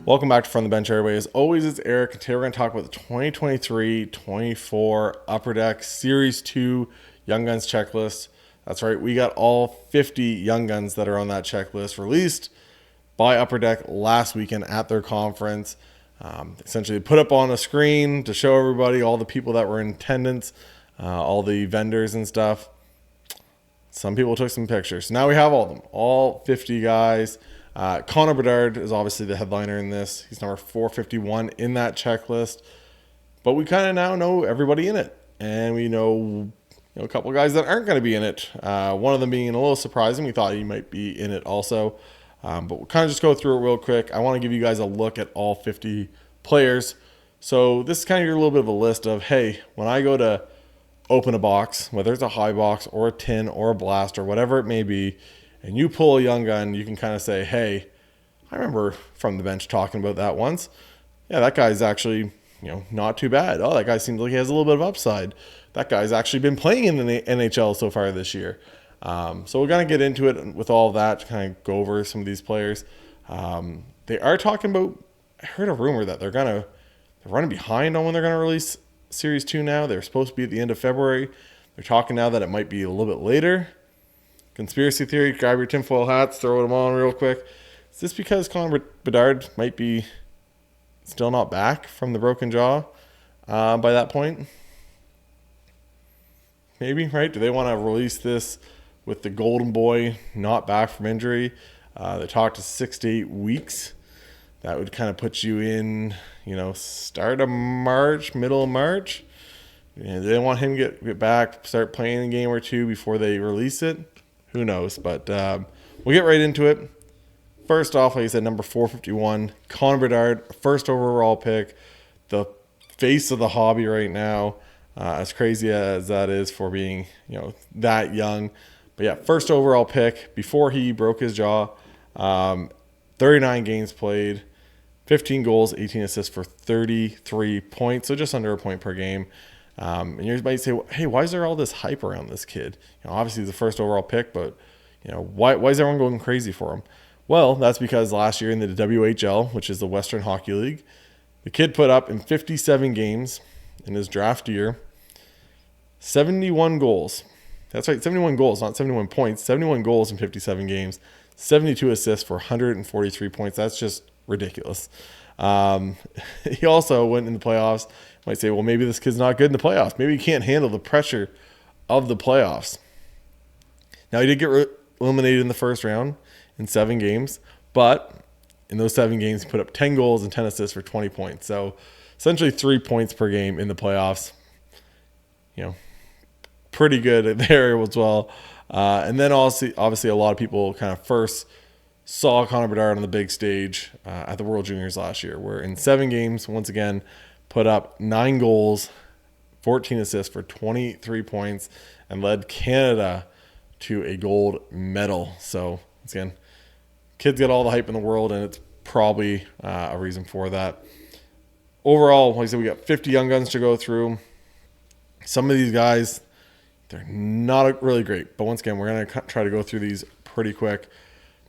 Welcome back to From the Bench, everybody. As always, it's Eric. Today we're going to talk about the 2023-24 Upper Deck Series 2 Young Guns checklist. That's right, we got all 50 Young Guns that are on that checklist released by Upper Deck last weekend at their conference. Essentially put up on a screen to show everybody, all the people that were in attendance, all the vendors and stuff. Some people took some pictures. Now we have all of them, all 50 guys. Connor Bedard is obviously the headliner in this. He's number 451 in that checklist. But we kind of now know everybody in it. And we know, a couple of guys that aren't going to be in it. One of them being a little surprising. We thought he might be in it also. But we'll kind of just go through it real quick. I want to give you guys a look at all 50 players. So this is kind of your little bit of a list of, hey, when I go to open a box, whether it's a high box or a tin or a blast or whatever it may be, and you pull a young gun, you can kind of say, hey, I remember From the Bench talking about that once. Yeah, that guy's actually, not too bad. Oh, that guy seems like he has a little bit of upside. That guy's actually been playing in the NHL so far this year. So we're going to get into it with all of that to kind of go over some of these players. They are talking about, I heard a rumor that they're running behind on when they're going to release Series 2 now. They're supposed to be at the end of February. They're talking now that it might be a little bit later. Conspiracy theory, grab your tinfoil hats, throw them on real quick. Is this because Connor Bedard might be still not back from the broken jaw by that point? Maybe, right? Do they want to release this with the golden boy not back from injury? They talked to 6 to 8 weeks. That would kind of put you in, start of March, middle of March. And they want him to get back, start playing a game or two before they release it. Who knows? But we'll get right into it. First off, like I said, number 451, Connor Bedard, first overall pick, the face of the hobby right now. As crazy as that is for being, that young. But yeah, first overall pick before he broke his jaw. 39 games played, 15 goals, 18 assists for 33 points. So just under a point per game. And you might say, hey, why is there all this hype around this kid? Obviously he's the first overall pick, but why is everyone going crazy for him? Well, that's because last year in the WHL, which is the Western Hockey League, the kid put up in 57 games in his draft year, 71 goals. That's right, 71 goals, not 71 points. 71 goals in 57 games, 72 assists for 143 points. That's just ridiculous. He also went in the playoffs. Might say, well, maybe this kid's not good in the playoffs. Maybe he can't handle the pressure of the playoffs. Now, he did get eliminated in the first round in 7 games, but in those 7 games, he put up 10 goals and 10 assists for 20 points. So essentially 3 points per game in the playoffs. Pretty good there as well. And then also, obviously, a lot of people kind of first saw Connor Bedard on the big stage at the World Juniors last year, where in 7 games, once again, put up 9 goals, 14 assists for 23 points, and led Canada to a gold medal. So, again, kids get all the hype in the world, and it's probably a reason for that. Overall, like I said, we got 50 young guns to go through. Some of these guys, they're not really great. But once again, we're going to try to go through these pretty quick.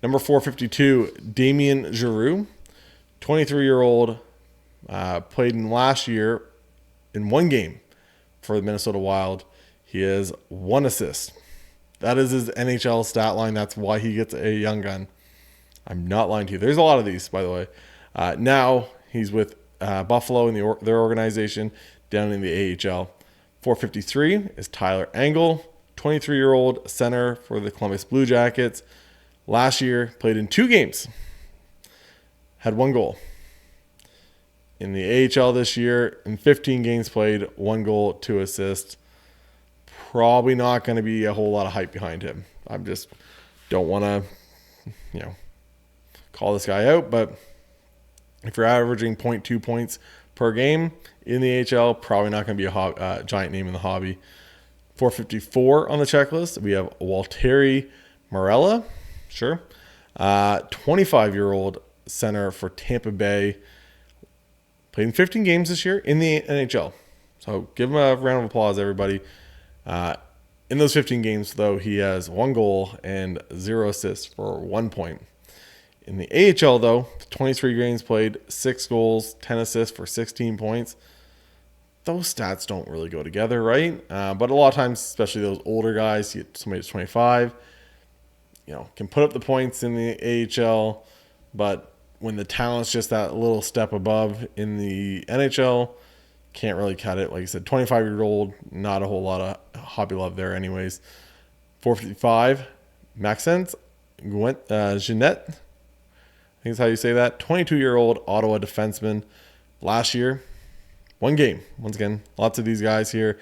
Number 452, Damien Giroux, 23-year-old, played in last year in 1 game for the Minnesota Wild. He has 1 assist. That is his NHL stat line. That's why he gets a young gun. I'm not lying to you. There's a lot of these, by the way. Now he's with Buffalo in their organization down in the AHL. 453 is Tyler Angle, 23-year-old center for the Columbus Blue Jackets. Last year, played in 2 games, had 1 goal. In the AHL this year, in 15 games played, 1 goal, 2 assists. Probably not going to be a whole lot of hype behind him. I just don't want to, call this guy out. But if you're averaging 0.2 points per game in the AHL, probably not going to be a giant name in the hobby. 454 on the checklist. We have Waltteri Morella. Sure. 25-year-old center for Tampa Bay. Played in 15 games this year in the NHL. So give him a round of applause, everybody. In those 15 games, though, he has 1 goal and 0 assists for 1 point. In the AHL, though, 23 games played, 6 goals, 10 assists for 16 points. Those stats don't really go together, right? But a lot of times, especially those older guys, you get somebody that's 25, can put up the points in the AHL, but when the talent's just that little step above in the NHL, can't really cut it. Like I said, 25-year-old, not a whole lot of hobby love there anyways. 455, Maxence Jeanette, I think that's how you say that. 22-year-old Ottawa defenseman. Last year, one game. Once again, lots of these guys here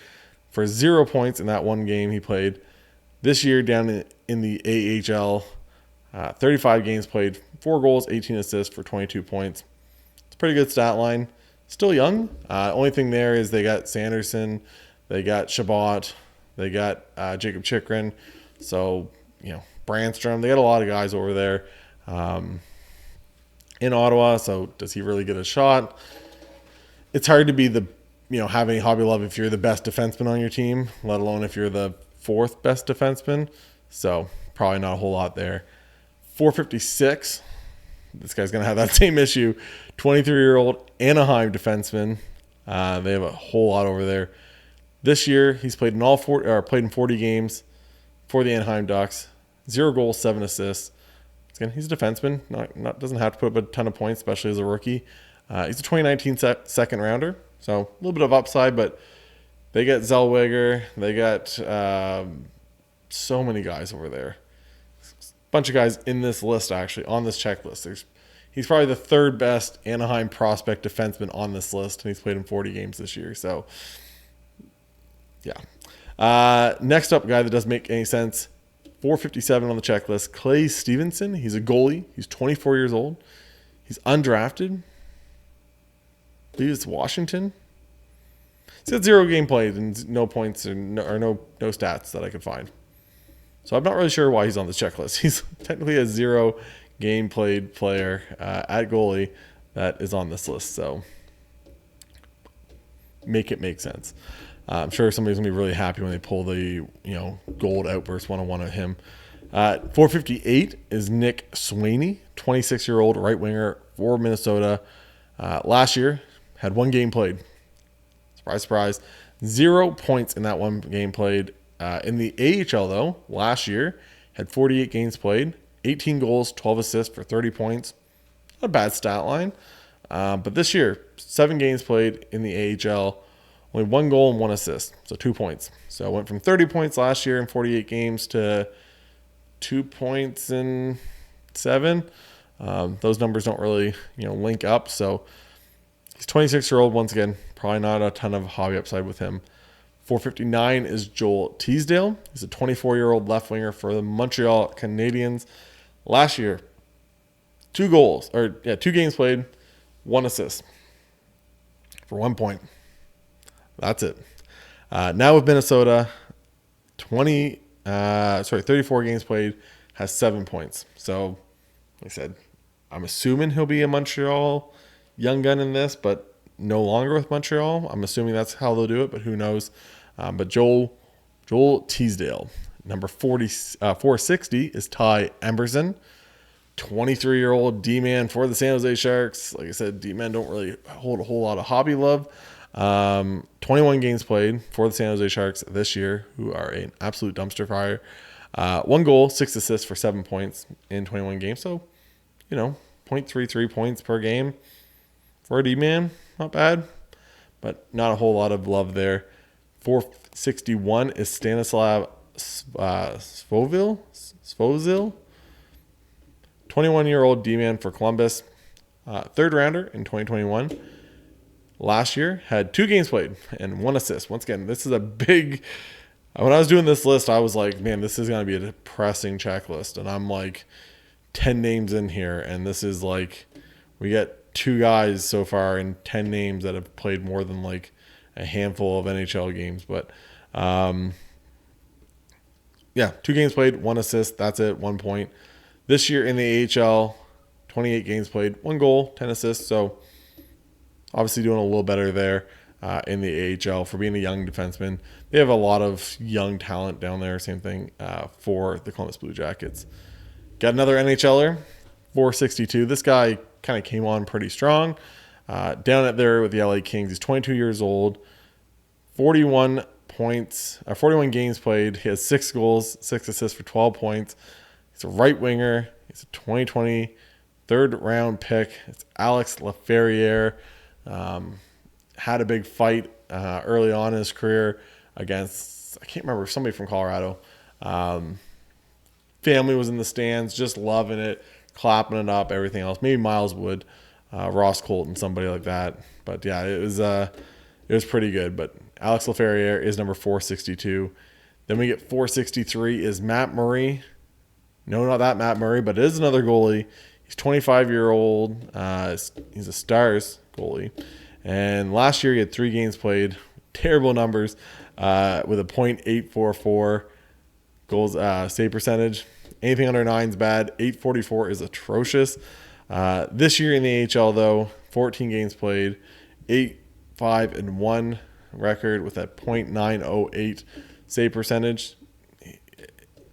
for 0 points in that one game he played. This year, down in the AHL, 35 games played, 4 goals, 18 assists for 22 points. It's a pretty good stat line. Still young. Only thing there is they got Sanderson, they got Shabbat, they got Jacob Chikrin. So, Brandstrom. They got a lot of guys over there in Ottawa. So does he really get a shot? It's hard to be have any hobby love if you're the best defenseman on your team, let alone if you're the 4th best defenseman. So probably not a whole lot there. 456. This guy's going to have that same issue. 23-year-old Anaheim defenseman. They have a whole lot over there. This year, he's played in 40 games for the Anaheim Ducks. 0 goals, 7 assists. Again, he's a defenseman. Doesn't have to put up a ton of points, especially as a rookie. He's a 2019 second rounder, so a little bit of upside, but they got Zellweger. They got so many guys over there. Bunch of guys in this list, actually, on this checklist. He's probably the 3rd best Anaheim prospect defenseman on this list, and he's played in 40 games this year. So, yeah. Next up, guy that doesn't make any sense, 457 on the checklist, Clay Stevenson. He's a goalie. He's 24 years old. He's undrafted. I believe it's Washington. He's got 0 game played and no points or no stats that I could find. So I'm not really sure why he's on this checklist. He's technically a 0 game played player at goalie that is on this list. So make it make sense. I'm sure somebody's going to be really happy when they pull the gold outburst 101 of him. 458 is Nick Sweeney, 26-year-old right winger for Minnesota. Last year, had 1 game played. Surprise, surprise. 0 points in that 1 game played. In the AHL, though, last year, had 48 games played, 18 goals, 12 assists for 30 points. Not a bad stat line. But this year, 7 games played in the AHL, only 1 goal and 1 assist, so 2 points. So it went from 30 points last year in 48 games to 2 points in 7. Those numbers don't really, link up. So he's 26-year-old. Once again, probably not a ton of hobby upside with him. 459 is Joel Teasdale. He's a 24-year-old left winger for the Montreal Canadiens. Last year, 2 games played, 1 assist for 1 point. That's it. Now with Minnesota, 34 games played, has 7 points. So, like I said, I'm assuming he'll be a Montreal young gun in this, but no longer with Montreal. I'm assuming that's how they'll do it, but who knows. But Joel Teasdale. Number 460 is Ty Emberson, 23-year-old D-man for the San Jose Sharks. Like I said, D-men don't really hold a whole lot of hobby love. 21 games played for the San Jose Sharks this year, who are an absolute dumpster fire. 1 goal, 6 assists for 7 points in 21 games. So, 0.33 points per game for a D-man. Not bad, but not a whole lot of love there. 461 is Stanislav Svozil, 21-year-old D-man for Columbus. 3rd rounder in 2021. Last year, had 2 games played and 1 assist. Once again, this is a big... When I was doing this list, I was like, man, this is going to be a depressing checklist. And I'm like 10 names in here. And this is like, we get 2 guys so far and 10 names that have played more than like a handful of NHL games. But 2 games played, 1 assist. That's it, 1 point. This year in the AHL, 28 games played, 1 goal, 10 assists. So obviously doing a little better there in the AHL for being a young defenseman. They have a lot of young talent down there. Same thing for the Columbus Blue Jackets. Got another NHLer, 462. This guy kind of came on pretty strong. Down at there with the LA Kings. He's 22 years old, 41 points, 41 games played. He has 6 goals, 6 assists for 12 points. He's a right winger. He's a 2020 third-round pick. It's Alex Laferriere. Had a big fight early on in his career against, I can't remember, somebody from Colorado. Family was in the stands, just loving it, clapping it up, everything else. Maybe Miles Wood, Ross Colton, somebody like that. But yeah, it was pretty good. But Alex Laferriere is number 462. Then we get 463 is Matt Murray. No, not that Matt Murray, but it is another goalie. He's 25-year-old. He's a Stars goalie. And last year he had 3 games played. Terrible numbers with a .844 goals save percentage. Anything under 9 is bad. .844 is atrocious. This year in the AHL, though, 14 games played, 8-5-1 record with that .908 save percentage.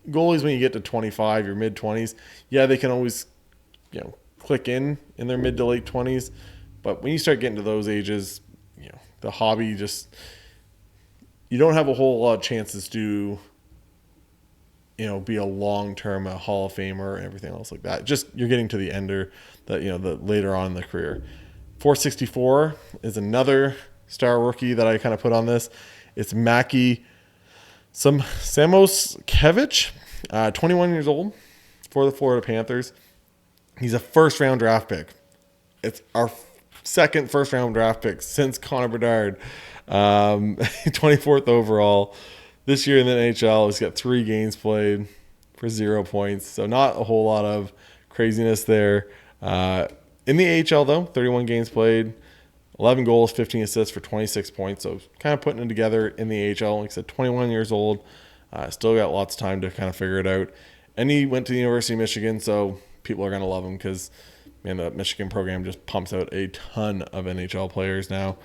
Goalies, when you get to 25, your mid-20s, yeah, they can always, click in their mid to late 20s. But when you start getting to those ages, the hobby just, you don't have a whole lot of chances to, be a long-term Hall of Famer and everything else like that. Just you're getting to the ender, the later on in the career. 464 is another star rookie that I kind of put on this. It's Mackie Samoskevich, 21 years old for the Florida Panthers. He's a first-round draft pick. It's our second first-round draft pick since Connor Bedard, 24th overall. This year in the NHL, he's got 3 games played for 0 points, so not a whole lot of craziness there. In the AHL, though, 31 games played, 11 goals, 15 assists for 26 points, so kind of putting it together in the AHL. Like I said, 21 years old, still got lots of time to kind of figure it out. And he went to the University of Michigan, so people are going to love him because, the Michigan program just pumps out a ton of NHL players now.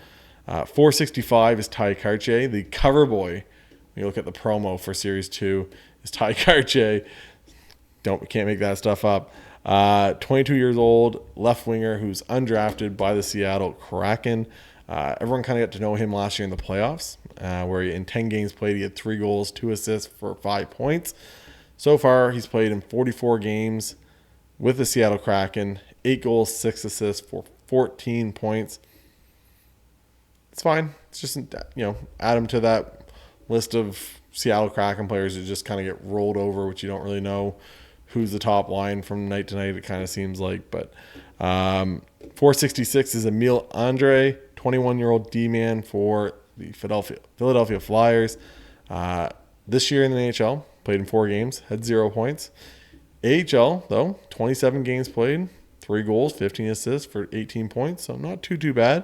465 is Ty Cartier, the cover boy. When you look at the promo for Series 2, is Ty Cartier. Can't make that stuff up. 22 years old, left winger who's undrafted by the Seattle Kraken. Everyone kind of got to know him last year in the playoffs, where in 10 games played, he had 3 goals, 2 assists for 5 points. So far, he's played in 44 games with the Seattle Kraken, 8 goals, 6 assists for 14 points. It's fine. It's just, add him to that list of Seattle Kraken players that just kind of get rolled over, which you don't really know who's the top line from night to night, it kind of seems like. But 466 is Emil Andre, 21-year-old D-man for the Philadelphia Flyers. This year in the NHL, played in 4 games, had 0 points. AHL, though, 27 games played, 3 goals, 15 assists for 18 points, so not too bad.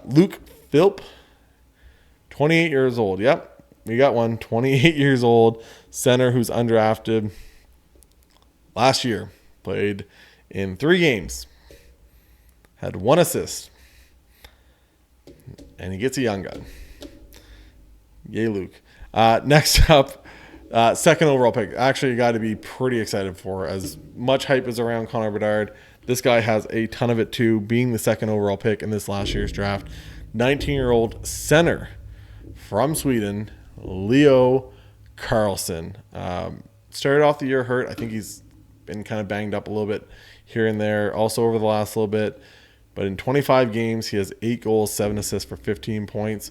Luke Philp, 28 years old. Yep, we got one. 28 years old, center who's undrafted. Last year, played in 3 games, had 1 assist, and he gets a young gun. Yay, Luke. Next up, second overall pick. Actually, you got to be pretty excited for. As much hype is around Connor Bedard, this guy has a ton of it too, being the second overall pick in this last year's draft. 19-year-old center from Sweden, Leo Carlson. Started off the year hurt. I think he's been kind of banged up a little bit here and there, also over the last little bit. But in 25 games, he has 8 goals, 7 assists for 15 points.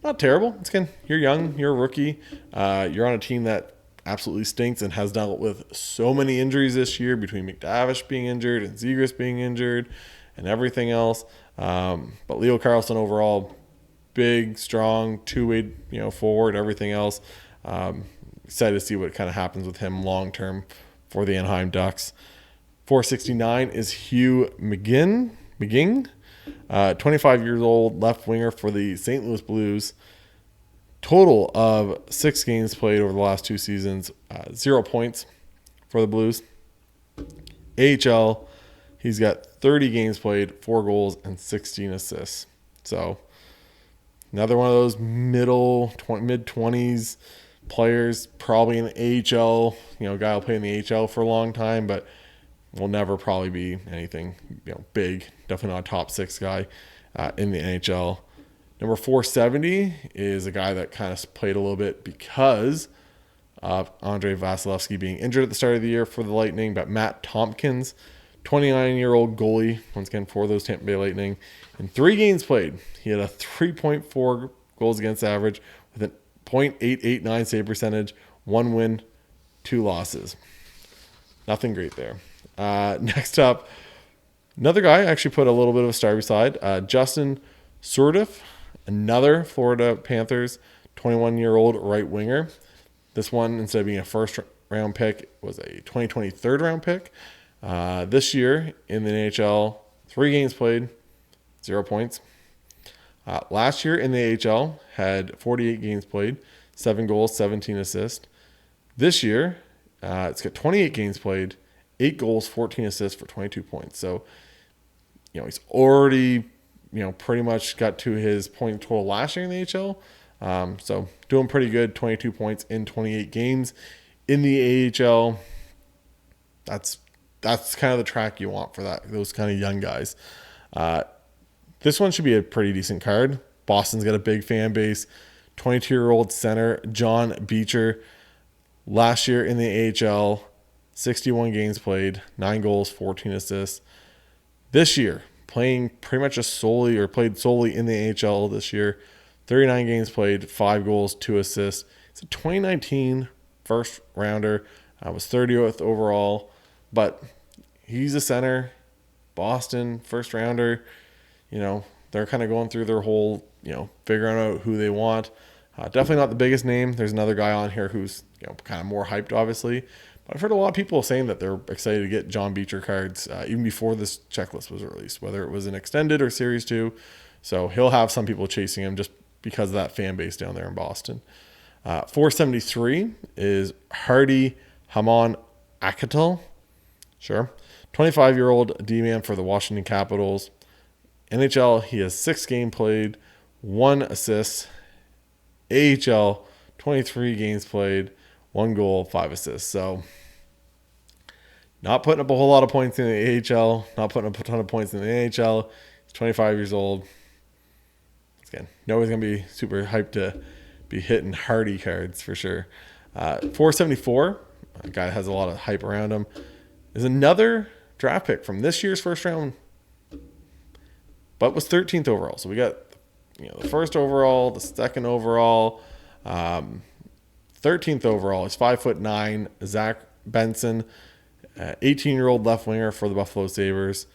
Not terrible. You're young. You're a rookie. You're on a team that absolutely stinks and has dealt with so many injuries this year, between McDavish being injured and Zegras being injured and everything else. But Leo Carlson overall, big, strong, two-way, forward, everything else. Excited to see what kind of happens with him long-term for the Anaheim Ducks. 469 is Hugh McGing, 25 years old, left winger for the St. Louis Blues. Total of 6 games played over the last 2 seasons, 0 points for the Blues. AHL, he's got 30 games played, 4 goals, and 16 assists. So another one of those mid-20s players, probably in the AHL. Guy will play in the AHL for a long time, but will never probably be anything big. Definitely not a top 6 guy in the NHL. Number 470 is a guy that kind of played a little bit because of Andrei Vasilevsky being injured at the start of the year for the Lightning. But Matt Tompkins, 29-year-old goalie, once again for those Tampa Bay Lightning. In 3 games played, he had a 3.4 goals against average with a .889 save percentage, 1 win, 2 losses. Nothing great there. Next up, another guy I actually put a little bit of a star beside, Justin Surdiff, another Florida Panthers 21-year-old right winger. This one, instead of being a first-round pick, was a 2020 third-round pick. This year in the NHL, 3 games played, 0 points. Last year in the AHL, had 48 games played, 7 goals, 17 assists. This year, it's got 28 games played, 8 goals, 14 assists for 22 points. So, he's already, pretty much got to his point total last year in the AHL. So doing pretty good, 22 points in 28 games. In the AHL, that's kind of the track you want for those kind of young guys. This one should be a pretty decent card. Boston's got a big fan base. 22-year-old center John Beecher. Last year in the AHL, 61 games played, 9 goals, 14 assists. This year, playing pretty much played solely in the AHL this year, 39 games played, 5 goals, 2 assists. It's a 2019 first rounder. Was 30th overall, but he's a center. Boston first rounder. They're kind of going through their whole, figuring out who they want. Definitely not the biggest name. There's another guy on here who's kind of more hyped, obviously. But I've heard a lot of people saying that they're excited to get John Beecher cards even before this checklist was released, whether it was an extended or Series 2. So he'll have some people chasing him just because of that fan base down there in Boston. 473 is Hardy Hamon Akatal. Sure. 25-year-old D-man for the Washington Capitals. NHL, he has 6 games played, 1 assist. AHL, 23 games played, 1 goal, 5 assists. So not putting up a whole lot of points in the AHL, not putting up a ton of points in the NHL. He's 25 years old. Again, nobody's going to be super hyped to be hitting Hardy cards for sure. 474, a guy that has a lot of hype around him, is another draft pick from this year's first round, but was 13th overall. So we got the first overall, the second overall, 13th overall. He's 5'9", Zach Benson, 18-year-old left winger for the Buffalo Sabres.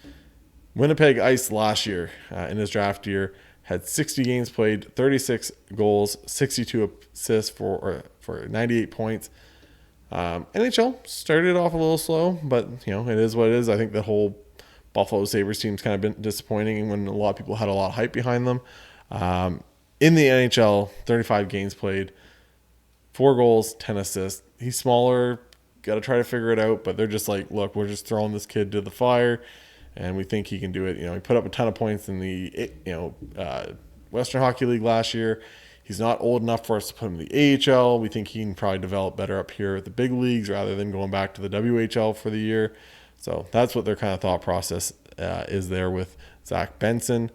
Winnipeg Ice last year in his draft year had 60 games played, 36 goals, 62 assists for 98 points. NHL started off a little slow, but it is what it is. I think the whole Buffalo Sabres team's kind of been disappointing when a lot of people had a lot of hype behind them. In the NHL, 35 games played, 4 goals, 10 assists. He's smaller, got to try to figure it out, but they're just like, look, we're just throwing this kid to the fire, and we think he can do it. He put up a ton of points in the Western Hockey League last year. He's not old enough for us to put him in the AHL. We think he can probably develop better up here at the big leagues rather than going back to the WHL for the year. So that's what their kind of thought process is there with Zach Benson.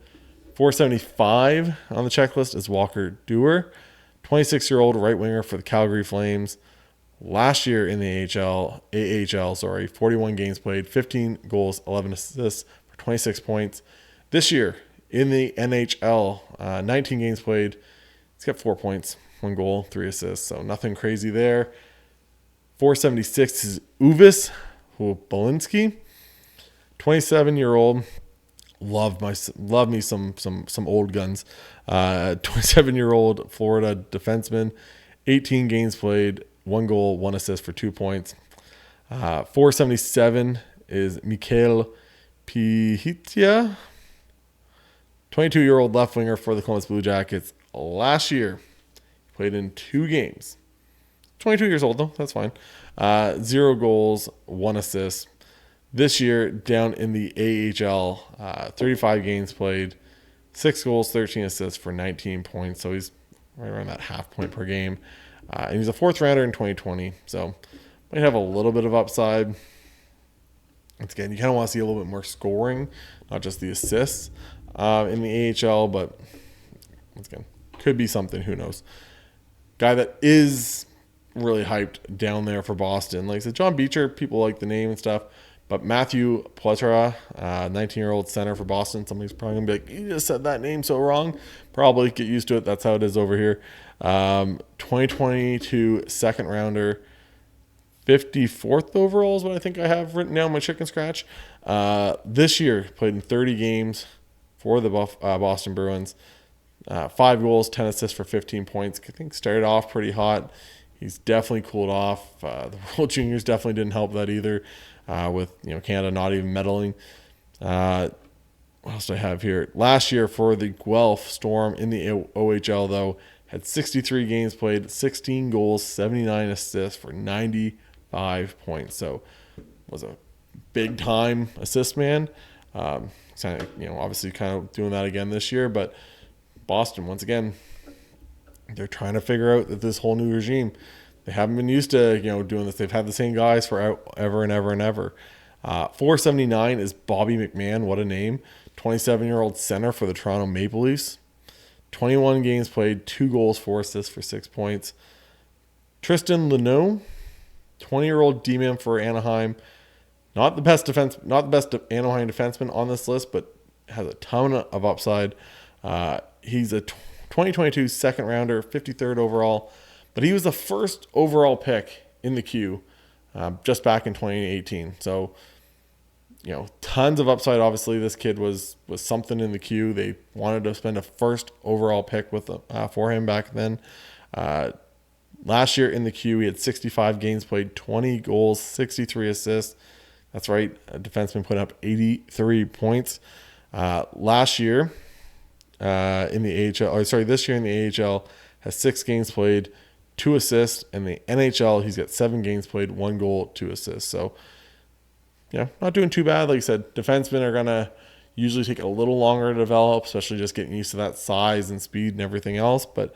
475 on the checklist is Walker Duehr, 26-year-old right winger for the Calgary Flames. Last year in the AHL, 41 games played, 15 goals, 11 assists for 26 points. This year in the NHL, 19 games played, he's got 4 points, 1 goal, 3 assists, so nothing crazy there. 476 is Uvis Bolinski, 27-year-old. Love me some old guns. 27-year-old Florida defenseman, 18 games played, 1 goal, 1 assist for 2 points. 477 is Mikhail Pihitia, 22-year-old left winger for the Columbus Blue Jackets. Last year, played in 2 games. 22 years old, though. That's fine. 0 goals, 1 assist. This year, down in the AHL, 35 games played, 6 goals, 13 assists for 19 points. So he's right around that half point per game. And he's a 4th rounder in 2020. So might have a little bit of upside. Once again, you kind of want to see a little bit more scoring, not just the assists in the AHL, but once again, could be something. Who knows? Guy that is really hyped down there for Boston. Like I said, John Beecher, people like the name and stuff, but Matthew Plethora, 19-year-old center for Boston. Somebody's probably going to be like, you just said that name so wrong. Probably get used to it. That's how it is over here. 2022 second rounder. 54th overall is what I think I have written down my chicken scratch. This year, played in 30 games for the Boston Bruins. 5 goals, 10 assists for 15 points. I think started off pretty hot. He's definitely cooled off. The World Juniors definitely didn't help that either, with Canada not even medaling. What else do I have here? Last year for the Guelph Storm in the OHL, though, had 63 games played, 16 goals, 79 assists for 95 points. So was a big time assist man. Obviously kind of doing that again this year, but Boston, once again, they're trying to figure out that this whole new regime. They haven't been used to doing this. They've had the same guys for ever and ever and ever. 479 is Bobby McMahon. What a name. 27-year-old center for the Toronto Maple Leafs. 21 games played, 2 goals, 4 assists for 6 points. Tristan Luneau, 20-year-old D-man for Anaheim. Not the best Anaheim defenseman on this list, but has a ton of upside. He's a 2022 second rounder, 53rd overall, but he was the first overall pick in the queue just back in 2018. So, tons of upside. Obviously, this kid was something in the queue. They wanted to spend a first overall pick for him back then. Last year in the queue, he had 65 games played, 20 goals, 63 assists. That's right, a defenseman put up 83 points. Last year in the AHL, this year in the AHL, has 6 games played, 2 assists. In the NHL, he's got 7 games played, 1 goal, 2 assists. So, not doing too bad. Like I said, defensemen are going to usually take a little longer to develop, especially just getting used to that size and speed and everything else. But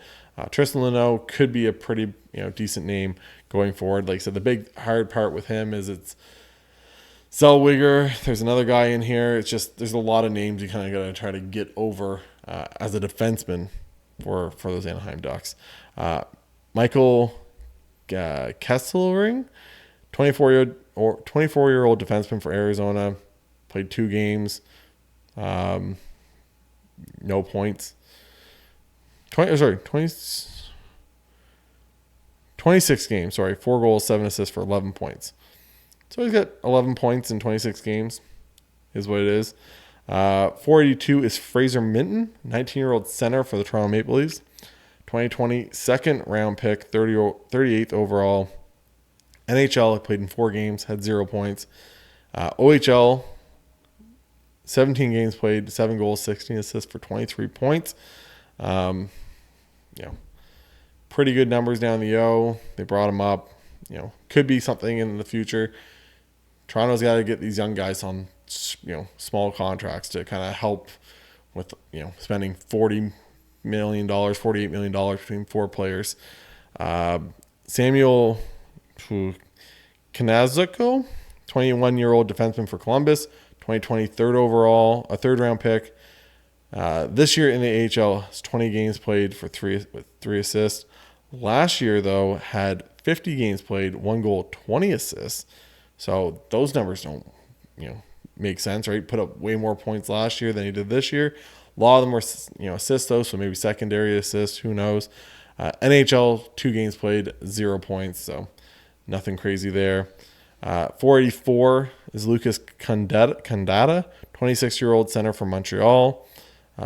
Tristan Luneau could be a pretty decent name going forward. Like I said, the big hard part with him is it's Zellweger. There's another guy in here. It's just there's a lot of names you kind of got to try to get over as a defenseman for those Anaheim Ducks. Michael Kesselring, 24-year-old defenseman for Arizona, played 2 games, no points. 26 games, 4 goals, 7 assists for 11 points. So he's got 11 points in 26 games is what it is. 482 is Fraser Minton, 19-year-old center for the Toronto Maple Leafs. 2020 second round pick, 38th overall. NHL, played in 4 games, had 0 points. OHL, 17 games played, 7 goals, 16 assists for 23 points. Pretty good numbers down the O. They brought him up. Could be something in the future. Toronto's got to get these young guys on, small contracts to kind of help with, spending $48 million between 4 players. Samuel Kanazuko, 21-year-old defenseman for Columbus, 2020 third overall, a third-round pick. This year in the AHL, has 20 games played with 3 assists. Last year, though, had 50 games played, 1 goal, 20 assists. So those numbers don't, make sense, right? Put up way more points last year than he did this year. A lot of them were, assists, though, so maybe secondary assists, who knows. NHL, 2 games played, 0 points, so nothing crazy there. 484 is Lucas Condata, 26-year-old center from Montreal.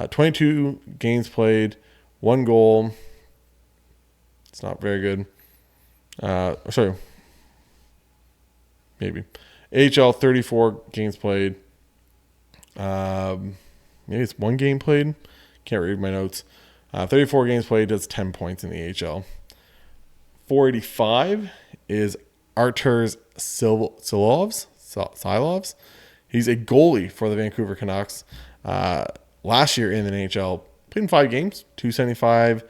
22 games played, 1 goal. It's not very good. Maybe. AHL, 34 games played. Maybe it's 1 game played. Can't read my notes. 34 games played, does 10 points in the AHL. 485 is Arturs Silovs. He's a goalie for the Vancouver Canucks. Last year in the NHL, played in 5 games, 275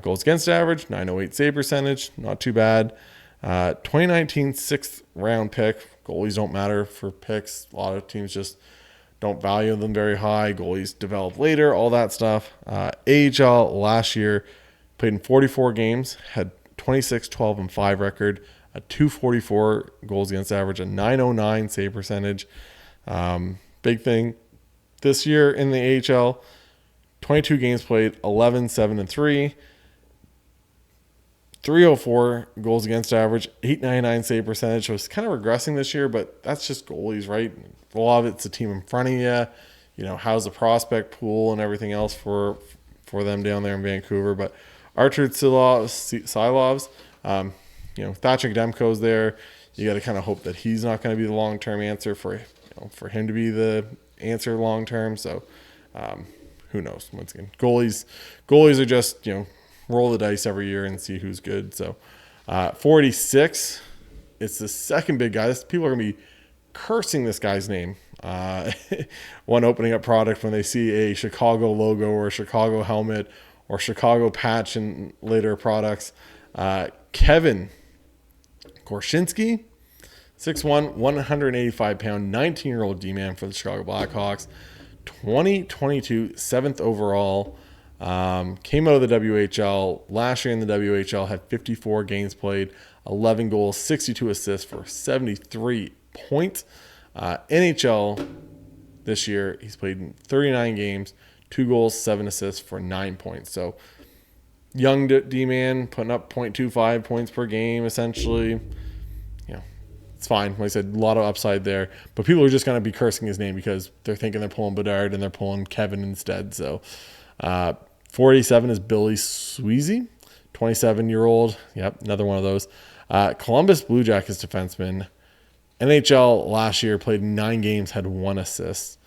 goals against average, 908 save percentage, not too bad. 2019 6th round pick, Goalies don't matter for picks. A lot of teams just don't value them very high. Goalies develop later, all that stuff. AHL last year, played in 44 games, had 26, 12, and 5 record, a 244 goals against average, a 909 save percentage. Big thing this year in the AHL, 22 games played, 11, 7, and 3. 304 goals against average, 899 save percentage. So it's kind of regressing this year, but that's just goalies, right? A lot of it's the team in front of you. You know, how's the prospect pool and everything else for them down there in Vancouver. But Artur Silovs, Thatcher Demko's there. You got to kind of hope that he's not going to be the long-term answer for him to be the answer long-term. So who knows? Once again, goalies are just, roll the dice every year and see who's good. So 486, it's the second big guy. People are going to be cursing this guy's name. One opening up product when they see a Chicago logo or a Chicago helmet or Chicago patch in later products. Kevin Korshinsky, 6'1", 185-pound, 19-year-old D-man for the Chicago Blackhawks. 2022 7th overall. Came out of the WHL. Last year in the WHL had 54 games played, 11 goals, 62 assists for 73 points. NHL this year, he's played in 39 games, 2 goals, 7 assists for 9 points. So young D-man putting up 0.25 points per game essentially. It's fine. Like I said, a lot of upside there. But people are just going to be cursing his name because they're thinking they're pulling Bedard and they're pulling Kevin instead. So 487 is Billy Sweezy, 27-year-old. Yep, another one of those. Columbus Blue Jackets defenseman. NHL last year, played 9 games, had 1 assist.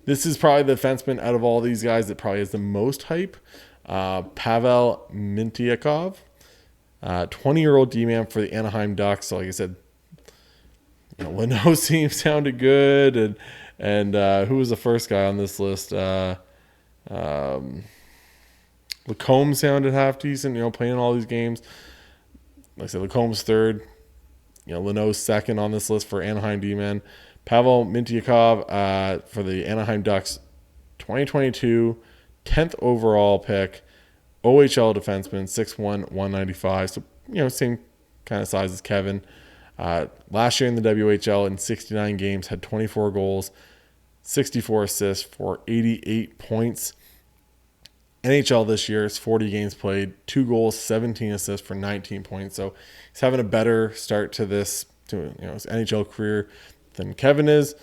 This is probably the defenseman out of all these guys that probably has the most hype. Pavel Mintyukov. 20-year-old D-man for the Anaheim Ducks. So like I said, Leno team sounded good. And who was the first guy on this list? Lacombe sounded half decent, playing all these games. Like I said, Lacombe's third. Leno's second on this list for Anaheim D-man. Pavel Mintyukov for the Anaheim Ducks, 2022, 10th overall pick. OHL defenseman, 6'1", 195. So, same kind of size as Kevin. Last year in the WHL, in 69 games, had 24 goals, 64 assists for 88 points. NHL this year is 40 games played, 2 goals, 17 assists for 19 points. So he's having a better start to his NHL career than Kevin is.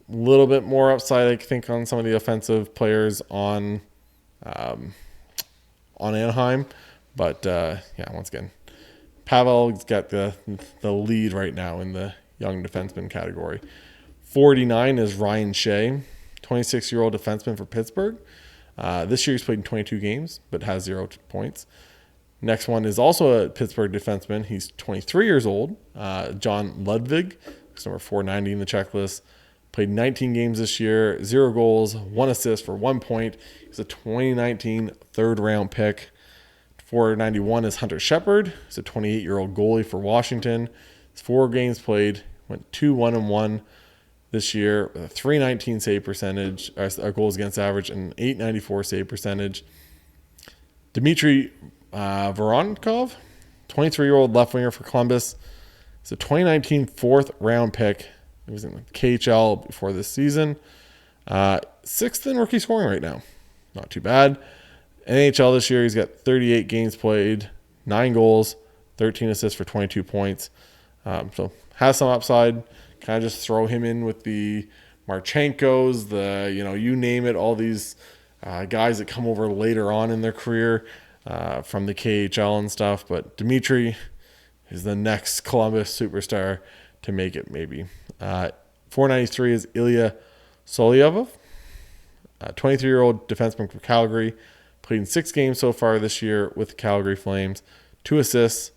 A little bit more upside, I think, on some of the offensive players on Anaheim. But once again, Pavel's got the lead right now in the young defenseman category. 49 is Ryan Shea, 26-year-old defenseman for Pittsburgh. This year he's played in 22 games, but has 0 points. Next one is also a Pittsburgh defenseman. He's 23 years old. John Ludvig, he's number 490 in the checklist. Played 19 games this year, 0 goals, 1 assist for 1 point. He's a 2019 third-round pick. 491 is Hunter Shepard. He's a 28-year-old goalie for Washington. He's 4 games played, went 2-1-1 this year with a 319 save percentage, goals against average, and an 894 save percentage. Dmitry Voronkov, 23-year-old left winger for Columbus. He's a 2019 4th-round pick. He was in the KHL before this season. 6th in rookie scoring right now. Not too bad. NHL this year, he's got 38 games played, 9 goals, 13 assists for 22 points. So has some upside. Kind of just throw him in with the Marchenkos, you name it, all these guys that come over later on in their career from the KHL and stuff. But Dmitry is the next Columbus superstar to make it, maybe. 493 is Ilya Solyevov, 23-year-old defenseman from Calgary. Played in 6 games so far this year with the Calgary Flames. 2 assists.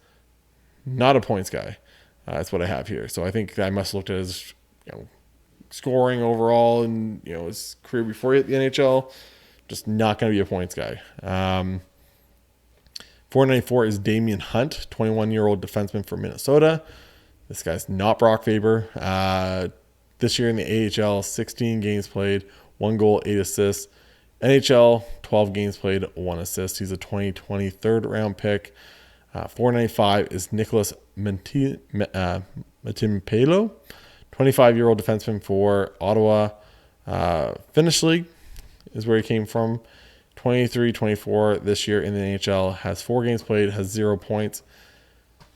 Not a points guy. That's what I have here. So I think I must have looked at his scoring overall and his career before he hit the NHL. Just not going to be a points guy. 494 is Damian Hunt, 21-year-old defenseman from Minnesota. This guy's not Brock Faber. This year in the AHL, 16 games played, 1 goal, 8 assists. NHL, 12 games played, 1 assist. He's a 2020 third-round pick. 495 is Nicholas Matimpelo, 25-year-old defenseman for Ottawa. Finnish League is where he came from. 23-24 this year in the NHL. Has 4 games played, has 0 points.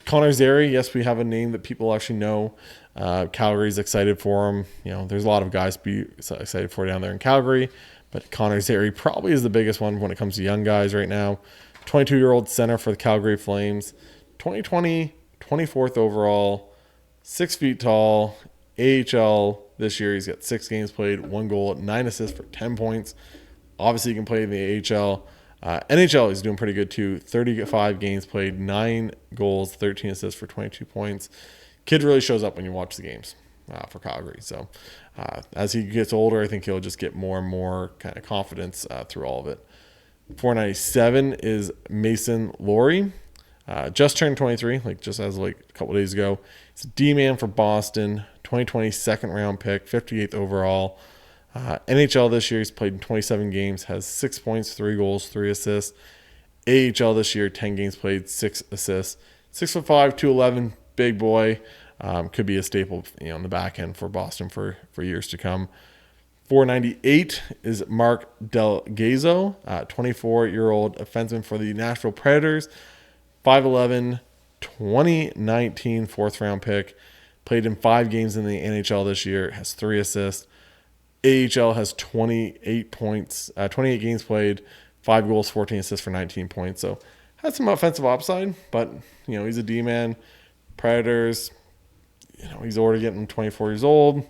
Connor Zary, yes, we have a name that people actually know. Calgary's excited for him. There's a lot of guys to be excited for down there in Calgary, but Connor Zary probably is the biggest one when it comes to young guys right now. 22-year-old center for the Calgary Flames. 2020, 24th overall, 6 feet tall. AHL this year, he's got 6 games played, 1 goal, 9 assists for 10 points. Obviously, he can play in the AHL. NHL, he's doing pretty good too. 35 games played, 9 goals, 13 assists for 22 points. Kid really shows up when you watch the games for Calgary. So as he gets older, I think he'll just get more and more kind of confidence through all of it. 497 is Mason Laurie. Just turned 23, just as a couple days ago. He's a D-man for Boston, 2020 second round pick, 58th overall. NHL this year, he's played in 27 games, has 6 points, 3 goals, 3 assists. AHL this year, 10 games played, 6 assists. 6'5", 211, big boy. Could be a staple, in the back end for Boston for years to come. 498 is Mark Del Gazo, 24-year-old defenseman for the Nashville Predators. 5'11", 2019 fourth-round pick. Played in 5 games in the NHL this year, has 3 assists. AHL has 28 points, 28 games played, 5 goals, 14 assists for 19 points. So had some offensive upside, but he's a D-man. Predators, he's already getting 24 years old.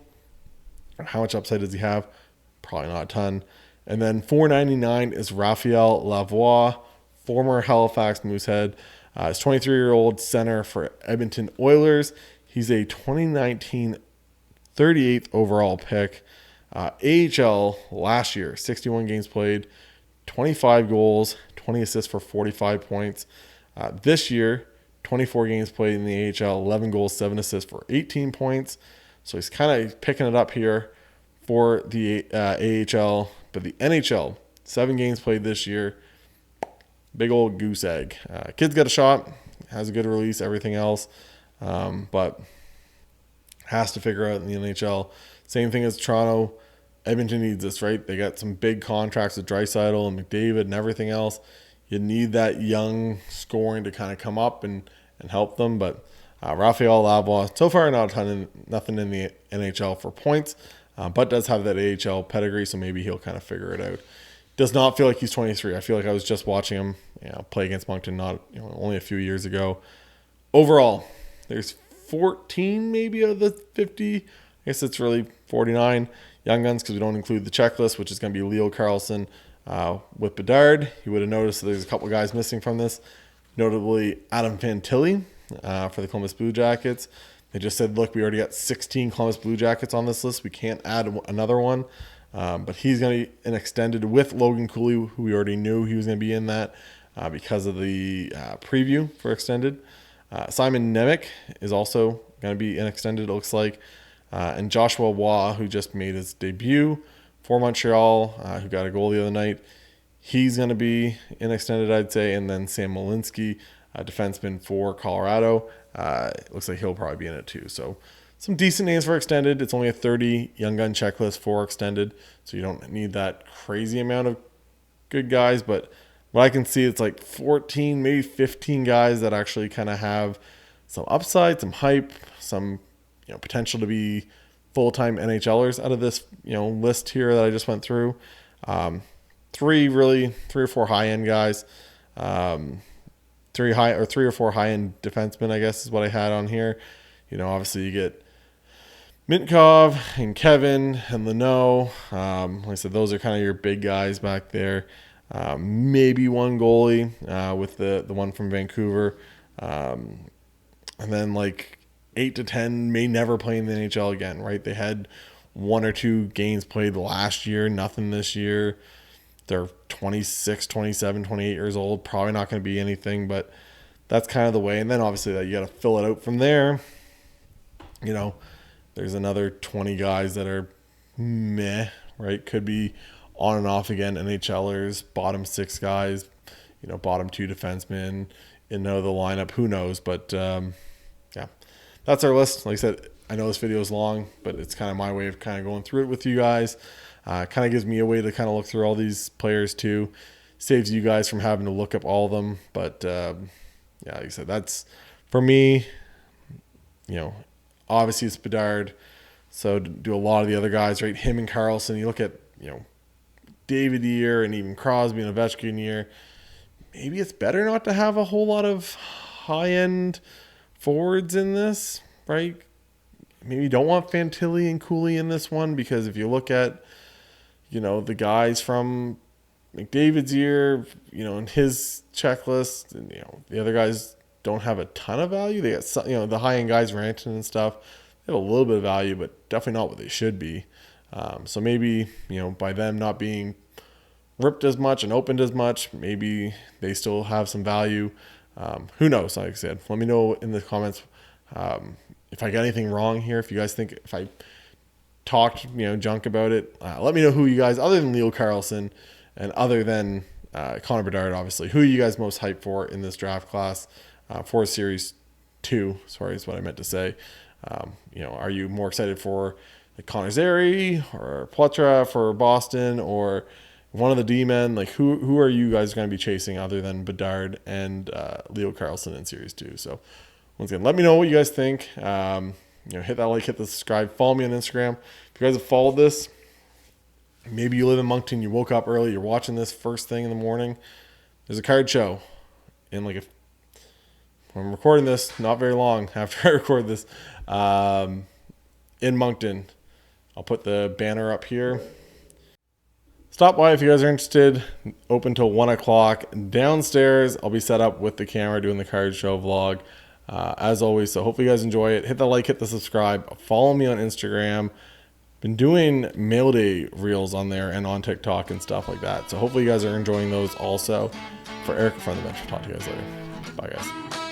How much upside does he have? Probably not a ton. And then 499 is Raphael Lavoie, former Halifax Moosehead. He's 23-year-old center for Edmonton Oilers. He's a 2019 38th overall pick. AHL last year, 61 games played, 25 goals, 20 assists for 45 points. This year, 24 games played in the AHL, 11 goals, 7 assists for 18 points. So he's kind of picking it up here for the AHL. But the NHL, 7 games played this year, big old goose egg. Kid's got a shot, has a good release, everything else, but has to figure out in the NHL. Same thing as Toronto. Edmonton needs this, right? They got some big contracts with Draisaitl and McDavid and everything else. You need that young scoring to kind of come up and help them. But Raphael Lavoie, so far nothing in the NHL for points, but does have that AHL pedigree, so maybe he'll kind of figure it out. Does not feel like he's 23. I feel like I was just watching him play against Moncton only a few years ago. Overall, there's 14 maybe of the 50. I guess it's really 49 young guns because we don't include the checklist, which is going to be Leo Carlson with Bedard. You would have noticed that there's a couple guys missing from this, notably Adam Fantilli for the Columbus Blue Jackets. They just said, look, we already got 16 Columbus Blue Jackets on this list. We can't add another one. But he's going to be an extended with Logan Cooley, who we already knew he was going to be in that because of the preview for extended. Simon Nemec is also going to be an extended, it looks like. And Joshua Waugh, who just made his debut for Montreal, who got a goal the other night. He's going to be in extended, I'd say. And then Sam Malinsky, a defenseman for Colorado. It looks like he'll probably be in it too. So some decent names for extended. It's only a 30 young gun checklist for extended, so you don't need that crazy amount of good guys. But what I can see, it's like 14, maybe 15 guys that actually kind of have some upside, some hype, some potential to be full-time NHLers out of this list here that I just went through. 3 or 4 high-end guys. 3 or 4 high-end defensemen, I guess, is what I had on here. Obviously you get Mintkov and Kevin and Leno. Like I said, those are kind of your big guys back there. Maybe one goalie with the one from Vancouver. And then 8 to 10 may never play in the NHL again, right? They had 1 or 2 games played last year, nothing this year. They're 26, 27, 28 years old. Probably not going to be anything, but that's kind of the way. And then obviously that you got to fill it out from there. You know, there's another 20 guys that are meh, right? Could be on and off again. NHLers, bottom 6 guys, you know, bottom 2 defensemen in the lineup. Who knows? But yeah, that's our list. Like I said, I know this video is long, but it's kind of my way of kind of going through it with you guys. Kind of gives me a way to kind of look through all these players too. Saves you guys from having to look up all of them. But yeah, like I said, that's for me. You know, obviously it's Bedard. So do a lot of the other guys, right? Him and Carlson. You look at, you know, David year and even Crosby and Ovechkin year. Maybe it's better not to have a whole lot of high-end forwards in this, right? Maybe you don't want Fantilli and Cooley in this one, because if you look at, you know, the guys from McDavid's year, you know, in his checklist, and, you know, the other guys don't have a ton of value. They got some, you know, the high-end guys, Ranton and stuff, they have a little bit of value, but definitely not what they should be. So maybe, you know, by them not being ripped as much and opened as much, maybe they still have some value. Who knows? Like I said, let me know in the comments if I got anything wrong here. If you guys think if I talked, you know, junk about it, let me know who you guys, other than Leo Carlson and other than Connor Bedard, obviously, who are you guys most hyped for in this draft class for Series 2? Sorry, is what I meant to say. You know, are you more excited for like Connor Zary or Plutra for Boston, or one of the D-men? Like, who are you guys going to be chasing other than Bedard and Leo Carlson in Series 2? So once again, let me know what you guys think. You know, hit that like, hit the subscribe, follow me on Instagram. If you guys have followed this, maybe you live in Moncton, you woke up early, you're watching this first thing in the morning. There's a card show in like when I'm recording this, not very long after I record this, in Moncton. I'll put the banner up here. Stop by if you guys are interested. Open till 1 o'clock. Downstairs, I'll be set up with the camera doing the card show vlog. As always, so hopefully you guys enjoy it. Hit the like, hit the subscribe. Follow me on Instagram. Been doing mail day reels on there and on TikTok and stuff like that. So hopefully you guys are enjoying those also. For Eric from the bench, talk to you guys later. Bye, guys.